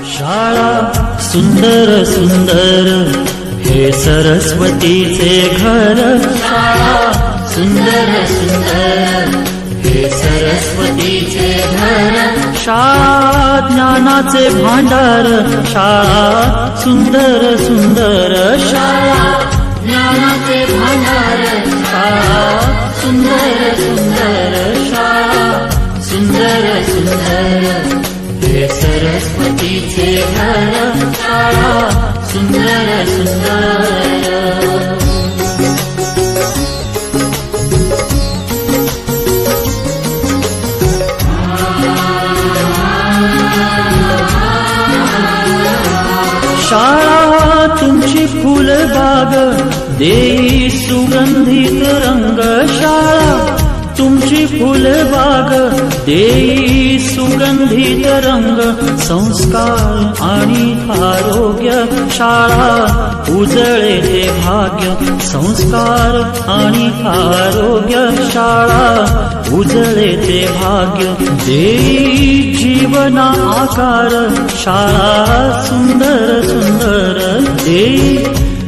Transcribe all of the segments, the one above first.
शाळा सुंदर सुंदर हे सरस्वतीचे घर. शाळा सुंदर सुंदर हे सरस्वतीचे घर. शाळा ज्ञानाचे भांडार. शाळा सुंदर सुंदर. शाळा ज्ञानाचे भांडार. शाळा सुंदर सुंदर. शाळा सुंदर सुंदर हे सरस्वतीचे घर. शाळा सुंदर सुंदर. शाळा तुमची फुलबाग देई सुगंधित रंग. शाळा तुमची फुलबाग देई सुगंधित रंग. संस्कार आणि आरोग्य शाळा उजळे ते भाग्य. संस्कार आणि आरोग्य शाळा उजळे ते भाग्य. देई जीवना आकार. शाळा सुंदर सुंदर देई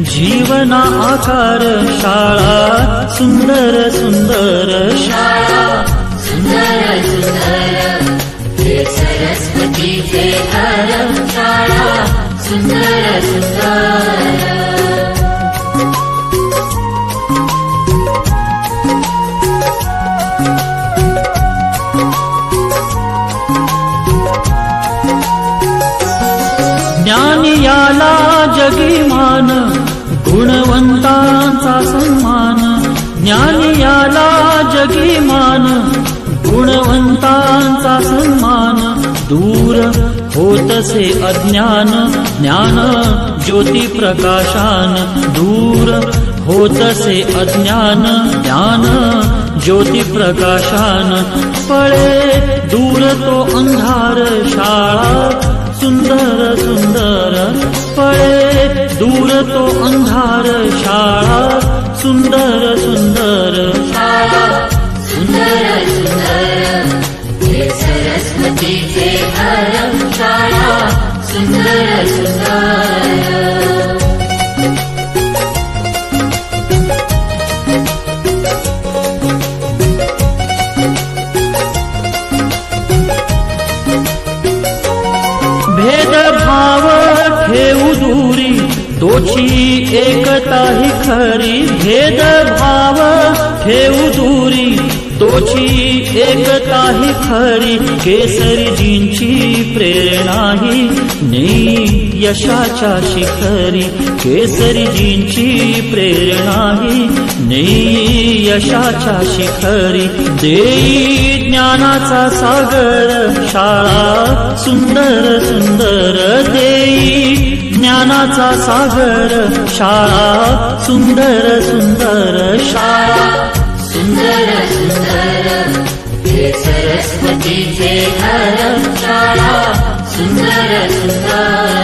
जीवना आकार. शाळा सुंदर सुंदर. शाळा सुंदर सुंदर हे सरस्वतीचे घर. शाळा सुंदर सुंदर. ज्ञान याला जगी मान. गुणवंतांचा सन्मान. ज्ञान याला जगी मान. गुणवंतांचा सन्मान. दूर होतसे अज्ञान. ज्ञान ज्योती प्रकाशान. दूर होतसे अज्ञान. ज्ञान ज्योती प्रकाशान. पळे दूर तो अंधार. शाळा सुंदर सुंदर. पळे दूर तो अंधार. शाळा सुंदर सुंदर. शाळा सुंदर सुंदर हे सरस्वतीचे घर. शाळा सुंदर सुंदर. भेदभाव ठेवू दूरी तोची एकता ही खरी. भेदभाव ठेवू दूरी तोची एकता ही खरी. केसरीजींची प्रेरणा ही नेई यशाच्या शिखरी. केसरीजींची प्रेरणा ही नेई यशाच्या शिखरी. देई ज्ञानाचा सागर. शाळा सुंदर सुंदर देई ज्ञानाचा सागर. शाळा सुंदर सुंदर. शाळा सुंदर सुंदर हे सरस्वतीचे घर. शाळा सुंदर सुंदर.